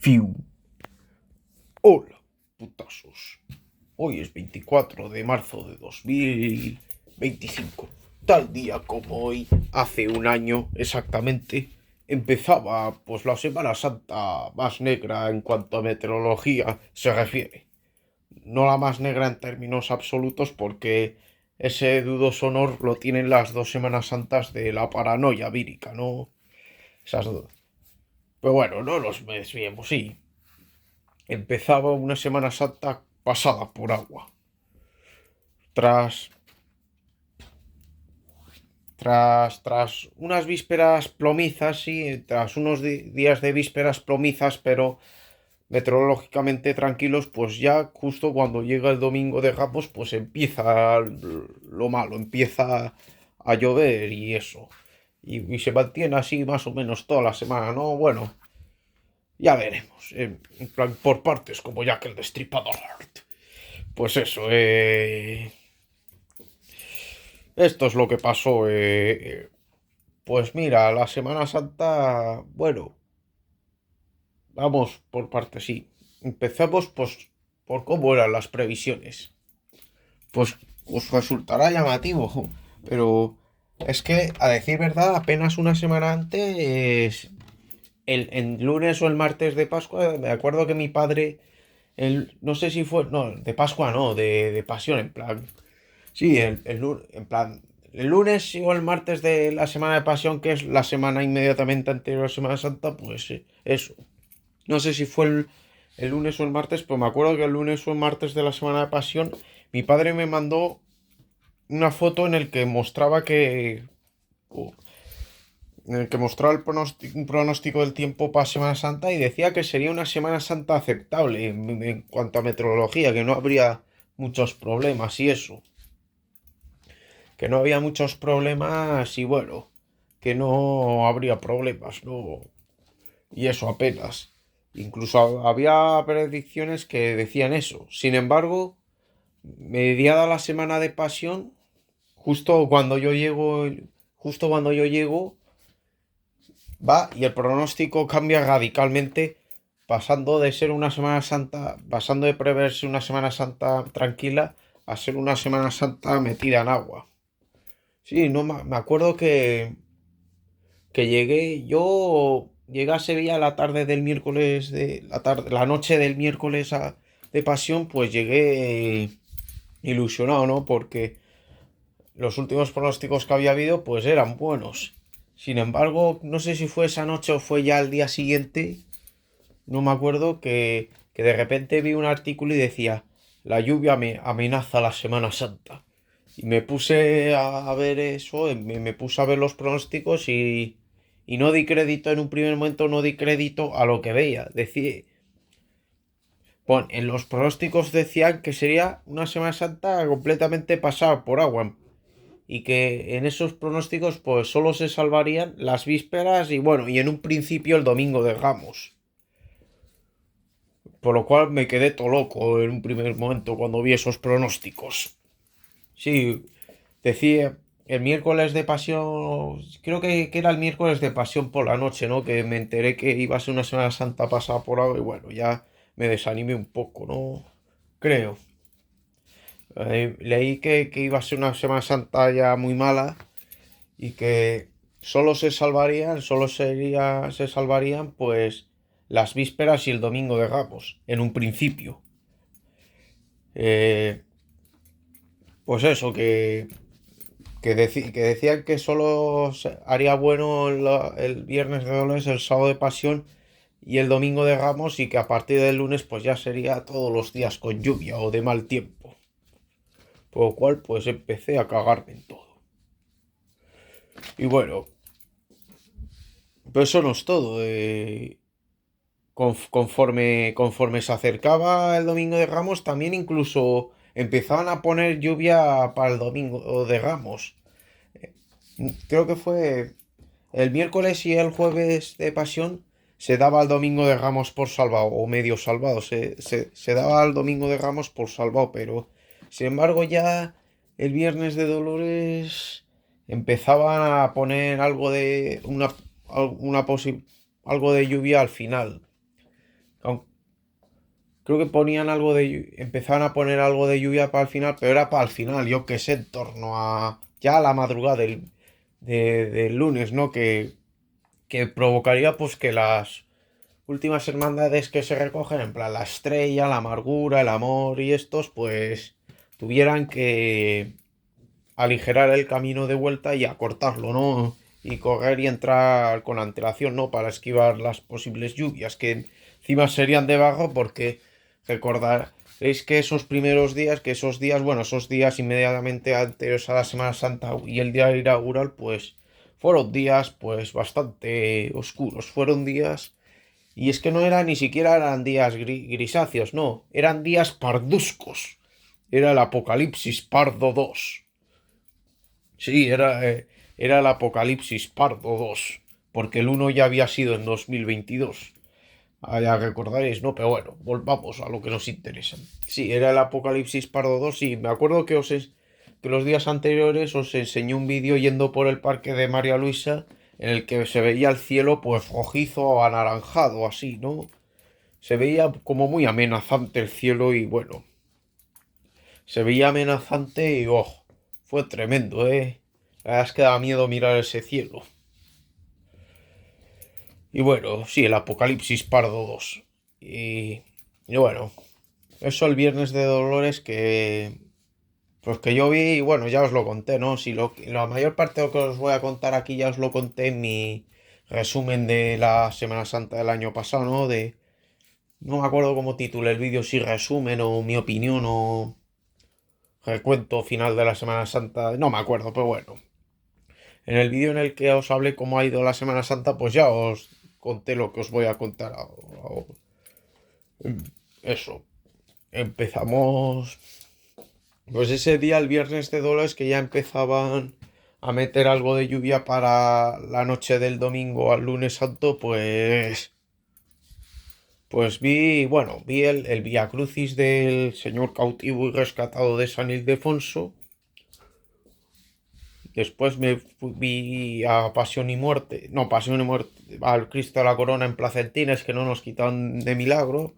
Fiu. Hola, putazos. Hoy es 24 de marzo de 2025. Tal día como hoy, hace un año exactamente, empezaba pues la Semana Santa más negra en cuanto a meteorología se refiere. No la más negra en términos absolutos porque ese dudoso honor lo tienen las dos Semanas Santas de la paranoia vírica, ¿no? Esas dos. Pero bueno, no nos desviemos, sí. Empezaba una Semana Santa pasada por agua. Tras, tras unas vísperas plomizas, sí, tras unos días de vísperas plomizas, pero meteorológicamente tranquilos, pues ya justo cuando llega el domingo de Ramos, pues empieza lo malo, empieza a llover y eso. Y se mantiene así más o menos toda la semana, ¿no? Bueno, ya veremos. En plan, por partes, como Jack el Destripador. Pues eso, esto es lo que pasó. Pues mira, la Semana Santa, bueno, vamos por partes, sí. Empezamos pues por cómo eran las previsiones. Pues os resultará llamativo, pero es que, a decir verdad, apenas una semana antes, el lunes o el martes de Pascua, me acuerdo que mi padre, no sé si fue, no, de Pascua no, de Pasión, en plan. Sí, en plan, el lunes o el martes de la Semana de Pasión, que es la semana inmediatamente anterior a la Semana Santa, pues eso. No sé si fue el lunes o el martes, pero me acuerdo que el lunes o el martes de la Semana de Pasión, mi padre me mandó una foto en el que mostraba o- en el que mostraba un pronóstico del tiempo para Semana Santa y decía que sería una Semana Santa aceptable en cuanto a meteorología, que no habría muchos problemas y eso. Que no había muchos problemas y bueno, que no habría problemas, ¿no? Y eso apenas. Incluso había predicciones que decían eso. Sin embargo, mediada la semana de Pasión, justo cuando yo llego, va y el pronóstico cambia radicalmente, pasando de ser una Semana Santa, pasando de preverse una Semana Santa tranquila a ser una Semana Santa metida en agua. Sí, no me acuerdo que llegué a Sevilla la tarde del miércoles la noche del miércoles de Pasión, pues llegué ilusionado, ¿no? Porque los últimos pronósticos que había habido, pues eran buenos. Sin embargo, no sé si fue esa noche o fue ya el día siguiente, no me acuerdo, que de repente vi un artículo y decía, la lluvia me amenaza la Semana Santa. Y me puse a ver eso, me puse a ver los pronósticos y no di crédito en un primer momento, no di crédito a lo que veía. En los pronósticos decían que sería una Semana Santa completamente pasada por agua y que en esos pronósticos pues solo se salvarían las vísperas y bueno, y en un principio el domingo de Ramos. Por lo cual me quedé todo loco en un primer momento cuando vi esos pronósticos. Sí, decía el miércoles de pasión, creo que era el miércoles de pasión por la noche, ¿no? Que me enteré que iba a ser una Semana Santa pasada por agua y bueno, ya me desanimé un poco, ¿no? Creo. Leí que iba a ser una Semana Santa ya muy mala y que se salvarían pues las vísperas y el domingo de Ramos, en un principio. Eh, pues eso, que decían que solo haría bueno el viernes de Dolores, el sábado de Pasión y el domingo de Ramos y que a partir del lunes pues ya sería todos los días con lluvia o de mal tiempo. Por lo cual pues empecé a cagarme en todo. Y bueno, pues eso no es todo. Conforme se acercaba el domingo de Ramos también incluso empezaban a poner lluvia para el domingo de Ramos. Creo que fue el miércoles y el jueves de Pasión se daba el domingo de Ramos por salvado o medio salvado. Se daba el domingo de Ramos por salvado, pero sin embargo ya el viernes de Dolores empezaban a poner algo de una algo de lluvia al final. Aun- Creo que ponían algo empezaban a poner algo de lluvia para el final, pero era para el final, yo qué sé, en torno a ya a la madrugada del lunes, ¿no? Que provocaría pues que las últimas hermandades que se recogen, en plan la estrella, la amargura, el amor y estos, pues tuvieran que aligerar el camino de vuelta y acortarlo, ¿no? Y correr y entrar con antelación, ¿no? Para esquivar las posibles lluvias, que encima serían de bajo porque recordaréis que esos primeros días, que esos días, bueno, esos días inmediatamente anteriores a la Semana Santa y el día inaugural, pues fueron días pues bastante oscuros, fueron días y es que no eran ni siquiera eran días grisáceos, no, eran días parduscos. Era el Apocalipsis Pardo 2. Sí, era el Apocalipsis Pardo 2, porque el uno ya había sido en 2022. Ah, ya recordaréis, ¿no? Pero bueno, volvamos a lo que nos interesa. Sí, era el Apocalipsis Pardo 2. Sí, me acuerdo que los días anteriores os enseñé un vídeo yendo por el parque de María Luisa en el que se veía el cielo pues rojizo o anaranjado, así, ¿no? Se veía como muy amenazante el cielo y bueno, se veía amenazante y oh, fue tremendo, ¿eh? La verdad es que daba miedo mirar ese cielo. Y bueno, sí, el Apocalipsis Pardo 2. Y bueno, eso el Viernes de Dolores que... Pues que yo vi, y bueno, ya os lo conté, ¿no? Si la mayor parte de lo que os voy a contar aquí ya os lo conté en mi resumen de la Semana Santa del año pasado, ¿no? No me acuerdo cómo titulé el vídeo, si resumen o mi opinión o recuento final de la Semana Santa, no me acuerdo, pero bueno. En el vídeo en el que os hablé cómo ha ido la Semana Santa, pues ya os conté lo que os voy a contar ahora. Eso, empezamos. Pues ese día, el Viernes de Dolores, que ya empezaban a meter algo de lluvia para la noche del domingo al lunes santo, pues vi el Vía Crucis del Señor cautivo y rescatado de San Ildefonso. Después vi a Pasión y Muerte, no, Pasión y Muerte, al Cristo de la Corona en Placentines, que no nos quitan de milagro.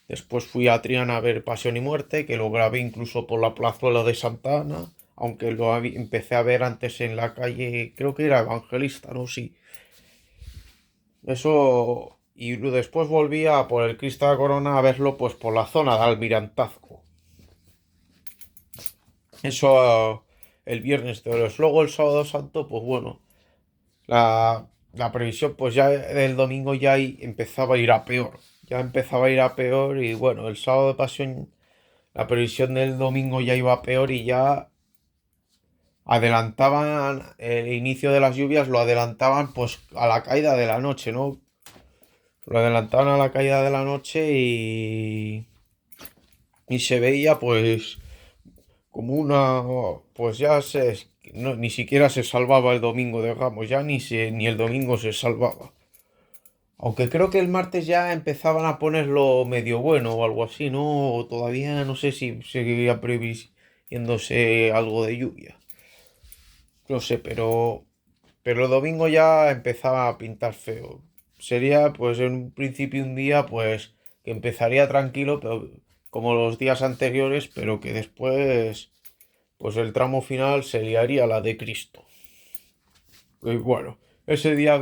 Después fui a Triana a ver Pasión y Muerte, que lo grabé incluso por la plazuela de Santa Ana, aunque empecé a ver antes en la calle, creo que era Evangelista, ¿no? Sí. Eso, y después volví a por el Cristo de la Corona a verlo pues por la zona de Almirantazgo. Eso el viernes de Ores. Luego el sábado santo, pues bueno, la previsión pues ya del domingo ya empezaba a ir a peor. Ya empezaba a ir a peor y bueno, el sábado de pasión, la previsión del domingo ya iba a peor y ya adelantaban el inicio de las lluvias, lo adelantaban pues a la caída de la noche, ¿no? Lo adelantaban a la caída de la noche y se veía pues como una, pues ni siquiera se salvaba el domingo de Ramos, ya ni el domingo se salvaba. Aunque creo que el martes ya empezaban a ponerlo medio bueno o algo así, ¿no? O todavía no sé si seguía previéndose algo de lluvia. No sé, pero el domingo ya empezaba a pintar feo. Sería pues en un principio un día pues que empezaría tranquilo, pero como los días anteriores, pero que después pues el tramo final se liaría la de Cristo. Y bueno, ese día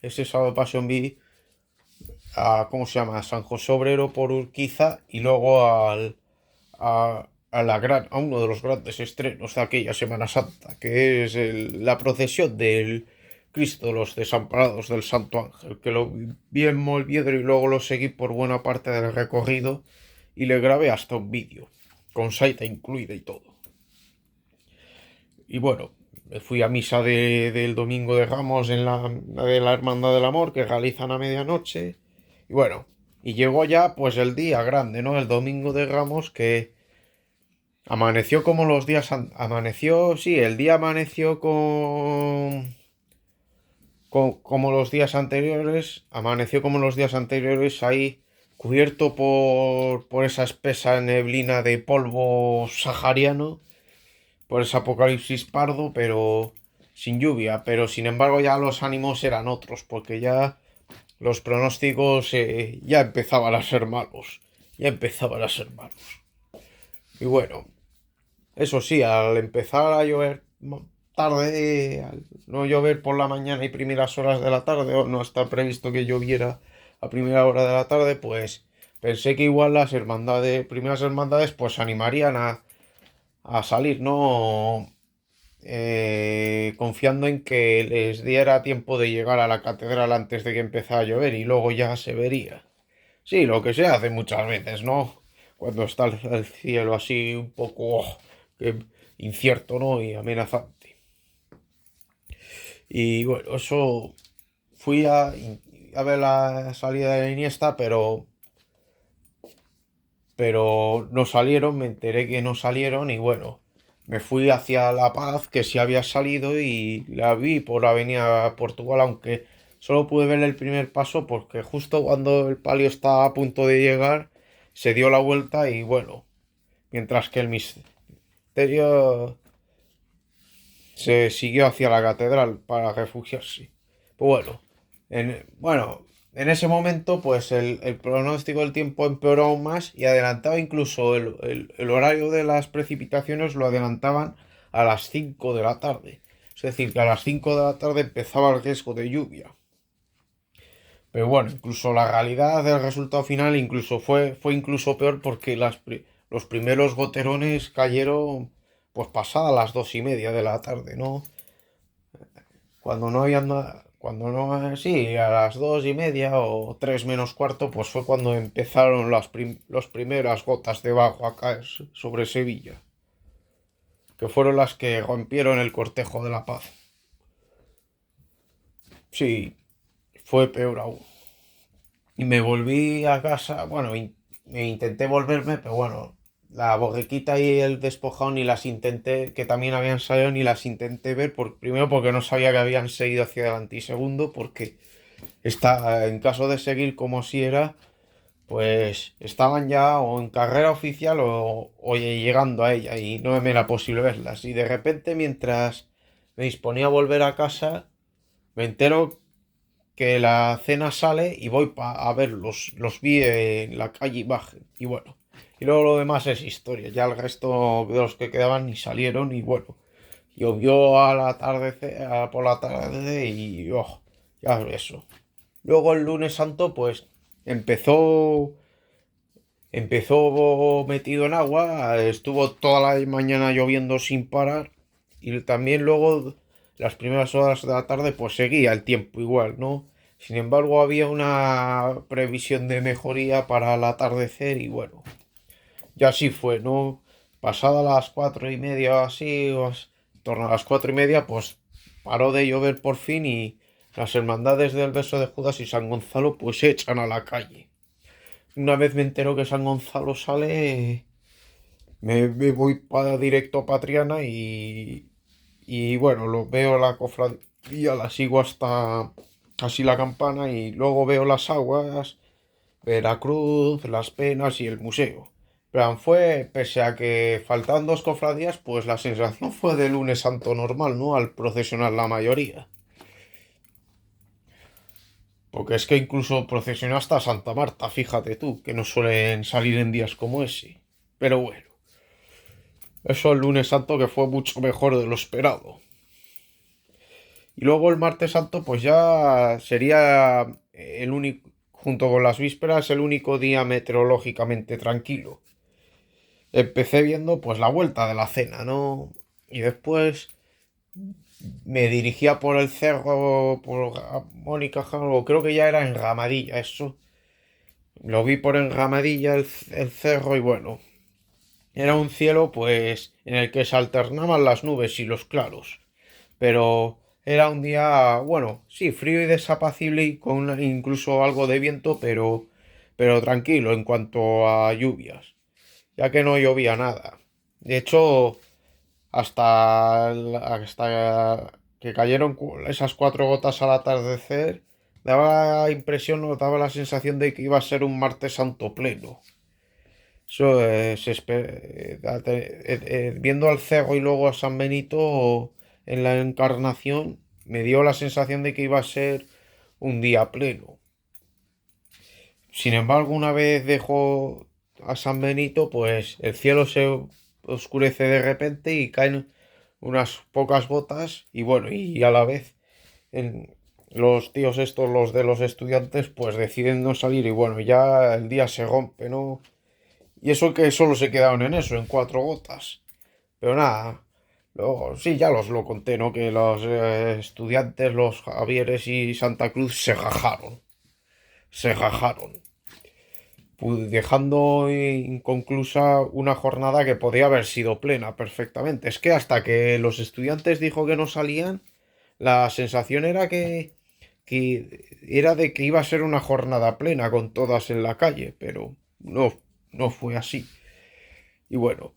ese sábado de pasión vi ¿cómo se llama? A San José Obrero por Urquiza y luego a uno de los grandes estrenos de aquella Semana Santa, que es la procesión del Cristo de los Desamparados del Santo Ángel, que lo vi en Molviedro y luego lo seguí por buena parte del recorrido y le grabé hasta un vídeo, con saeta incluida y todo. Y bueno, me fui a misa del Domingo de Ramos de la Hermandad del Amor que realizan a medianoche. Y bueno, y llegó ya pues el día grande, ¿no? El Domingo de Ramos que amaneció como los días... Amaneció, sí, el día amaneció como los días anteriores. Amaneció como los días anteriores ahí cubierto por esa espesa neblina de polvo sahariano por ese apocalipsis pardo, pero sin lluvia. Pero sin embargo ya los ánimos eran otros, porque ya los pronósticos ya empezaban a ser malos. Ya empezaban a ser malos. Y bueno, eso sí, al empezar a llover tarde, al no llover por la mañana y primeras horas de la tarde, o no está previsto que lloviera a primera hora de la tarde, pues pensé que igual las hermandades, primeras hermandades, pues se animarían a salir, ¿no? Confiando en que les diera tiempo de llegar a la catedral antes de que empezara a llover y luego ya se vería. Sí, lo que se hace muchas veces, ¿no? Cuando está el cielo así un poco que incierto, ¿no? Y amenazante. Y bueno, eso fui a ver la salida de Iniesta, pero no salieron, me enteré que no salieron y bueno, me fui hacia La Paz, que sí había salido y la vi por Avenida Portugal, aunque solo pude ver el primer paso porque justo cuando el palio estaba a punto de llegar, se dio la vuelta y bueno, mientras que el misterio se siguió hacia la catedral para refugiarse. Pues bueno, en ese momento, pues el pronóstico del tiempo empeoró aún más y adelantaba incluso el horario de las precipitaciones, lo adelantaban a las 5 de la tarde. Es decir, que a las 5 de la tarde empezaba el riesgo de lluvia. Pero bueno, incluso la realidad del resultado final incluso fue incluso peor porque los primeros goterones cayeron pues pasadas las 2:30 de la tarde, ¿no? Cuando no había nada, cuando no, sí, a las 2:30 o 3 menos cuarto, pues fue cuando empezaron las primeras gotas de bajo a caer sobre Sevilla, que fueron las que rompieron el cortejo de la paz. Sí, fue peor aún. Y me volví a casa, bueno, me intenté volverme, pero bueno, la borriquita y el despojado ni las intenté, que también habían salido, ni las intenté ver, primero porque no sabía que habían seguido hacia adelante y segundo porque en caso de seguir como si era, pues estaban ya o en carrera oficial o llegando a ella y no me era posible verlas. Y de repente, mientras me disponía a volver a casa, me entero que la cena sale y voy a verlos. Los vi en la calle y bajé. Y bueno, y luego lo demás es historia. Ya el resto de los que quedaban ni salieron y bueno, llovió al atardecer, por la tarde y ya eso. Luego el lunes santo, pues empezó, empezó metido en agua, estuvo toda la mañana lloviendo sin parar y también luego las primeras horas de la tarde, pues seguía el tiempo igual, ¿no? Sin embargo, había una previsión de mejoría para el atardecer y bueno, ya así fue, ¿no? Pasada las 4:30 o así, en torno a las 4:30, pues paró de llover por fin y las hermandades del Beso de Judas y San Gonzalo pues se echan a la calle. Una vez me entero que San Gonzalo sale, me voy para directo a Patriana y bueno, lo veo la cofradía, la sigo hasta casi la campana y luego veo las aguas, Veracruz, las penas y el museo. Pero fue, pese a que faltaban dos cofradías, pues la sensación fue de lunes santo normal, ¿no? Al procesionar la mayoría. Porque es que incluso procesionó hasta Santa Marta, fíjate tú, que no suelen salir en días como ese. Pero bueno, eso el lunes santo que fue mucho mejor de lo esperado. Y luego el martes santo, pues ya sería el único, junto con las vísperas, el único día meteorológicamente tranquilo. Empecé viendo pues la vuelta de la cena, ¿no? Y después me dirigía por el cerro, por Mónica, creo que ya era en Ramadilla, eso. Lo vi por enramadilla el cerro y bueno, era un cielo pues en el que se alternaban las nubes y los claros. Pero era un día, bueno, sí, frío y desapacible y con incluso algo de viento, pero tranquilo en cuanto a lluvias, ya que no llovía nada. De hecho, hasta que cayeron esas 4 gotas al atardecer, daba la impresión, o daba la sensación de que iba a ser un martes santo pleno. Eso viendo al Cerro y luego a San Benito en la Encarnación, me dio la sensación de que iba a ser un día pleno. Sin embargo, una vez dejo a San Benito, pues el cielo se oscurece de repente y caen unas pocas gotas y bueno, y a la vez en los tíos estos, los de los estudiantes, pues deciden no salir y bueno, ya el día se rompe, ¿no? Y eso que solo se quedaron en eso, en 4 gotas. Pero nada, luego sí, ya lo conté, ¿no? Que los estudiantes, los Javieres y Santa Cruz se rajaron. Se rajaron. Dejando inconclusa una jornada que podía haber sido plena perfectamente. Es que hasta que los estudiantes dijo que no salían, la sensación era que era de que iba a ser una jornada plena con todas en la calle, pero no fue así. Y bueno,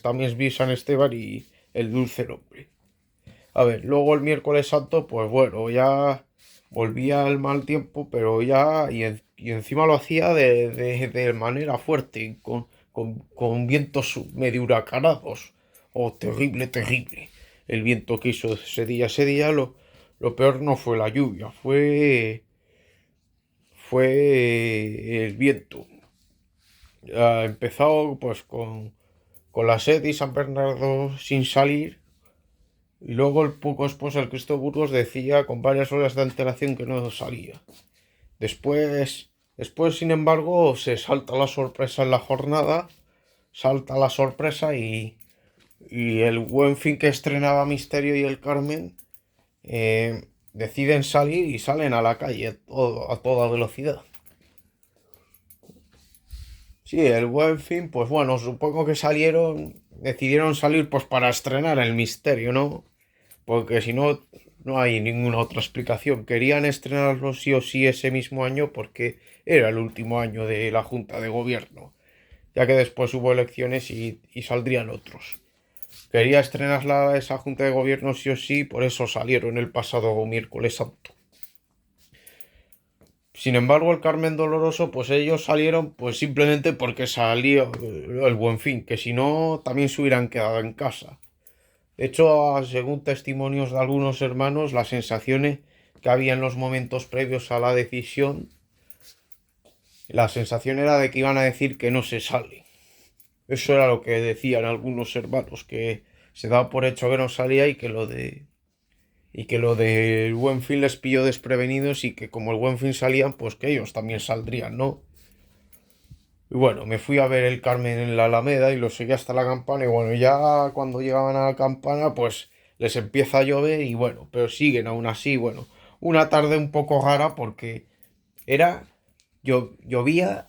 también vi San Esteban y el Dulce Nombre. A ver, luego el miércoles santo, pues bueno, ya volvía el mal tiempo, pero ya, y encima lo hacía de manera fuerte, con vientos medio huracanados. Oh, terrible, terrible. El viento que hizo ese día lo peor no fue la lluvia, fue el viento. Empezó pues con la sed y San Bernardo sin salir. Y luego poco después el Cristo Burgos decía con varias horas de antelación que no salía. Después, sin embargo, se salta la sorpresa en la jornada, salta la sorpresa y el Buen Fin que estrenaba Misterio y el Carmen deciden salir y salen a la calle a toda velocidad. Sí, el Buen Fin, pues bueno, supongo que decidieron salir pues para estrenar el Misterio, ¿no? Porque si no, no hay ninguna otra explicación. Querían estrenarlo sí o sí ese mismo año porque era el último año de la Junta de Gobierno, ya que después hubo elecciones y saldrían otros. Quería estrenarla esa Junta de Gobierno sí o sí, por eso salieron el pasado miércoles santo. Sin embargo, el Carmen Doloroso, pues ellos salieron pues simplemente porque salió el Buen Fin, que si no, también se hubieran quedado en casa. De hecho, según testimonios de algunos hermanos, las sensaciones que había en los momentos previos a la decisión, la sensación era de que iban a decir que no se sale. Eso era lo que decían algunos hermanos, que se daba por hecho que no salía y que lo del Buen Fin les pilló desprevenidos y que como el Buen Fin salían, pues que ellos también saldrían, ¿no? Y bueno, me fui a ver el Carmen en la Alameda y lo seguí hasta la campana. Y bueno, ya cuando llegaban a la campana, pues les empieza a llover y bueno, pero siguen aún así. Bueno, una tarde un poco rara porque era. Llovía.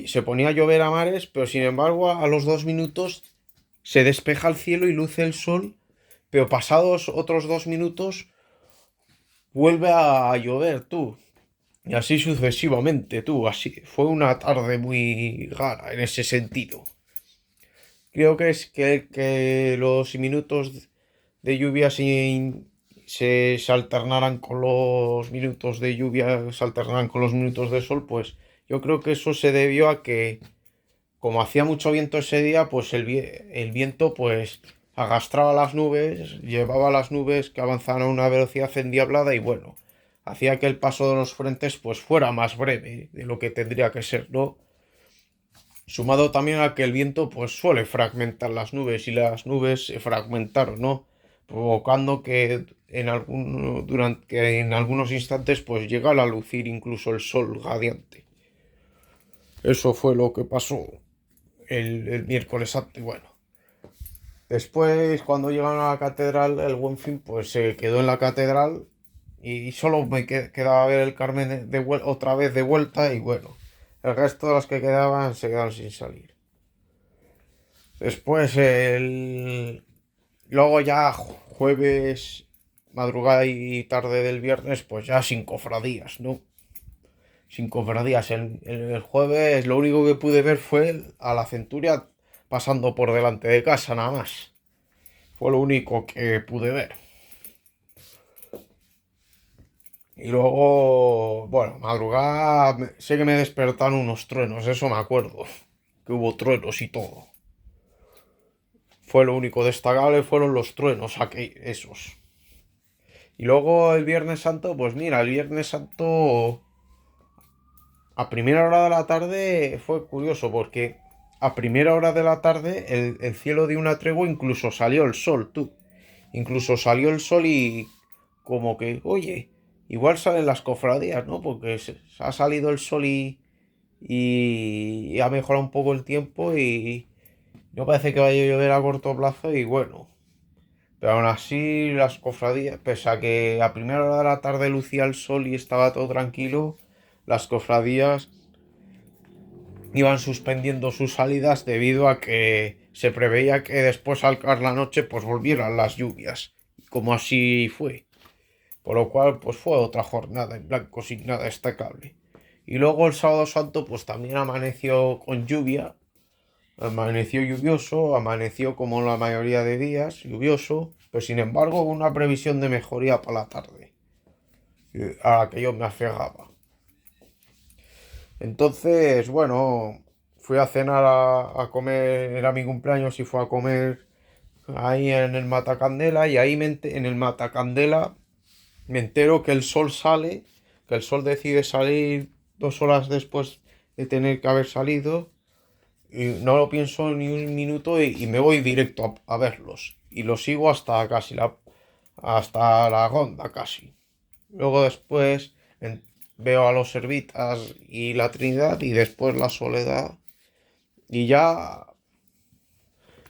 Se ponía a llover a mares, pero sin embargo, a los 2 minutos se despeja el cielo y luce el sol. Pero pasados otros 2 minutos, vuelve a llover, tú. Y así sucesivamente, tú, así. Fue una tarde muy rara en ese sentido. Creo que es que los minutos de lluvia se alternaran con los minutos de lluvia, se alternaran con los minutos de sol, pues yo creo que eso se debió a que, como hacía mucho viento ese día, pues el viento pues arrastraba las nubes, llevaba las nubes que avanzaban a una velocidad endiablada y bueno, hacía que el paso de los frentes pues fuera más breve de lo que tendría que ser, ¿no? Sumado también a que el viento pues suele fragmentar las nubes y las nubes se fragmentaron, ¿no? Provocando que en algunos instantes pues llegara a lucir incluso el sol radiante. Eso fue lo que pasó el miércoles santo. Y bueno, después cuando llegaron a la catedral, el Buen Fin pues se quedó en la catedral y solo me quedaba ver el Carmen otra vez de vuelta y bueno, el resto de los que quedaban se quedaron sin salir. Después luego ya jueves, madrugada y tarde del viernes, pues ya sin cofradías, ¿no? Sin cofradías. El jueves lo único que pude ver fue a la centuria pasando por delante de casa, nada más. Fue lo único que pude ver. Y luego, bueno, madrugada, sé que me despertaron unos truenos, eso me acuerdo. Que hubo truenos y todo. Fue lo único destacable, fueron los truenos, esos. Y luego el Viernes Santo, pues mira, el Viernes Santo a primera hora de la tarde fue curioso porque a primera hora de la tarde el cielo dio una tregua, incluso salió el sol, tú. Incluso salió el sol y como que, oye, igual salen las cofradías, ¿no? Porque ha salido el sol y ha mejorado un poco el tiempo y no parece que vaya a llover a corto plazo y bueno. Pero aún así las cofradías, pese a que a primera hora de la tarde lucía el sol y estaba todo tranquilo, las cofradías iban suspendiendo sus salidas debido a que se preveía que después al caer la noche pues volvieran las lluvias, como así fue, por lo cual pues fue otra jornada en blanco sin nada destacable. Y luego el sábado santo pues también amaneció con lluvia, amaneció lluvioso, amaneció como la mayoría de días lluvioso, pero sin embargo una previsión de mejoría para la tarde, a la que yo me aferraba. Entonces, bueno, fui a cenar a comer, era mi cumpleaños y fui a comer ahí en el Matacandela y ahí en el Matacandela me entero que el sol sale, que el sol decide salir 2 horas después de tener que haber salido y no lo pienso ni un minuto y me voy directo a verlos y los sigo hasta hasta la ronda casi. Luego después veo a los Servitas y la Trinidad y después la Soledad. Y ya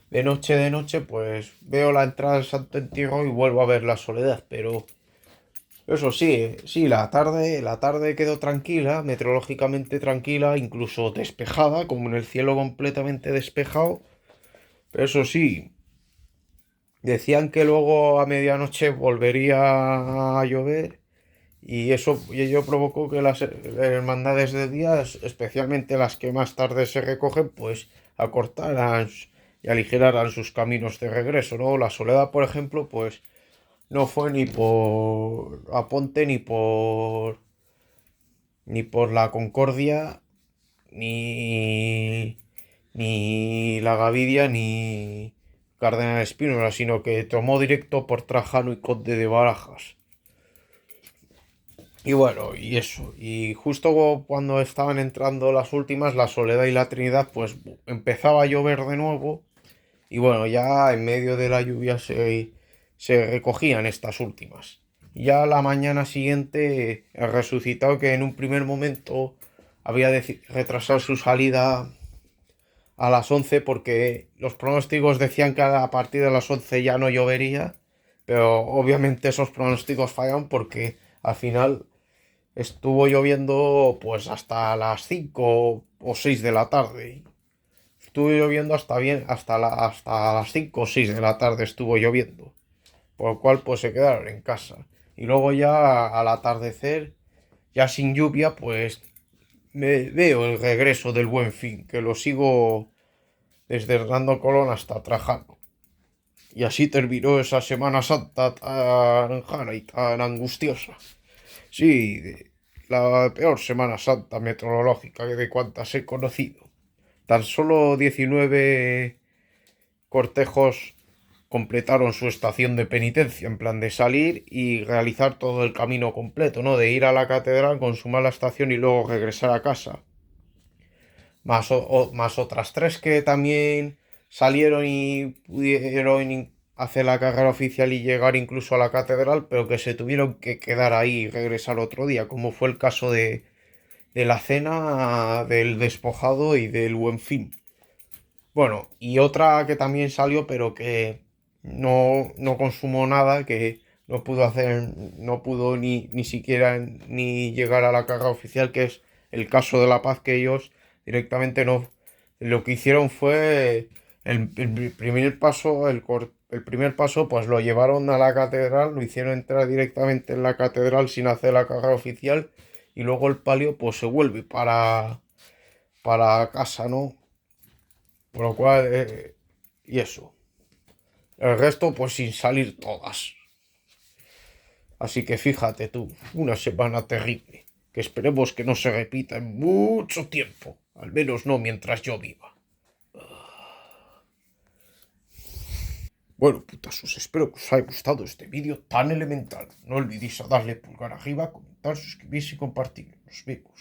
de noche, pues veo la entrada del Santo Entierro y vuelvo a ver la Soledad. Pero eso sí, sí, la tarde quedó tranquila, meteorológicamente tranquila, incluso despejada, como en el cielo completamente despejado. Pero eso sí, decían que luego a medianoche volvería a llover. Y ello provocó que las hermandades de días, especialmente las que más tarde se recogen, pues acortaran y aligeraran sus caminos de regreso, ¿no? La Soledad, por ejemplo, pues no fue ni por Aponte, ni por la Concordia, ni la Gavidia, ni Cardenal Espínola, sino que tomó directo por Trajano y Conde de Barajas. Y bueno, y eso. Y justo cuando estaban entrando las últimas, la Soledad y la Trinidad, pues empezaba a llover de nuevo. Y bueno, ya en medio de la lluvia se recogían estas últimas. Ya la mañana siguiente, el resucitado que en un primer momento había retrasado su salida a las 11 porque los pronósticos decían que a partir de las 11 ya no llovería. Pero obviamente esos pronósticos fallan porque al final estuvo lloviendo pues hasta las 5 o 6 de la tarde. Estuvo lloviendo hasta las 5 o 6 de la tarde estuvo lloviendo. Por lo cual pues se quedaron en casa. Y luego ya al atardecer, ya sin lluvia, pues me veo el regreso del Buen Fin, que lo sigo desde Hernando Colón hasta Trajano. Y así terminó esa Semana Santa tan jana y tan angustiosa. Sí, la peor Semana Santa meteorológica de cuantas he conocido. Tan solo 19 cortejos completaron su estación de penitencia, en plan de salir y realizar todo el camino completo, ¿no? De ir a la catedral, consumar la estación y luego regresar a casa. Más otras tres que también salieron y pudieron hacer la carrera oficial y llegar incluso a la catedral, pero que se tuvieron que quedar ahí y regresar otro día, como fue el caso de la cena, del despojado y del Buen Fin. Bueno, y otra que también salió, pero que no consumó nada, que no pudo ni siquiera ni llegar a la carga oficial, que es el caso de La Paz, que ellos directamente no. Lo que hicieron fue el primer paso, el primer paso, pues lo llevaron a la catedral, lo hicieron entrar directamente en la catedral sin hacer la carga oficial, y luego el palio, pues se vuelve para casa, ¿no? Por lo cual, y eso. El resto, pues sin salir todas. Así que fíjate tú, una semana terrible, que esperemos que no se repita en mucho tiempo, al menos no mientras yo viva. Bueno, putasos, espero que os haya gustado este vídeo tan elemental. No olvidéis a darle pulgar arriba, comentar, suscribirse y compartir. Nos vemos.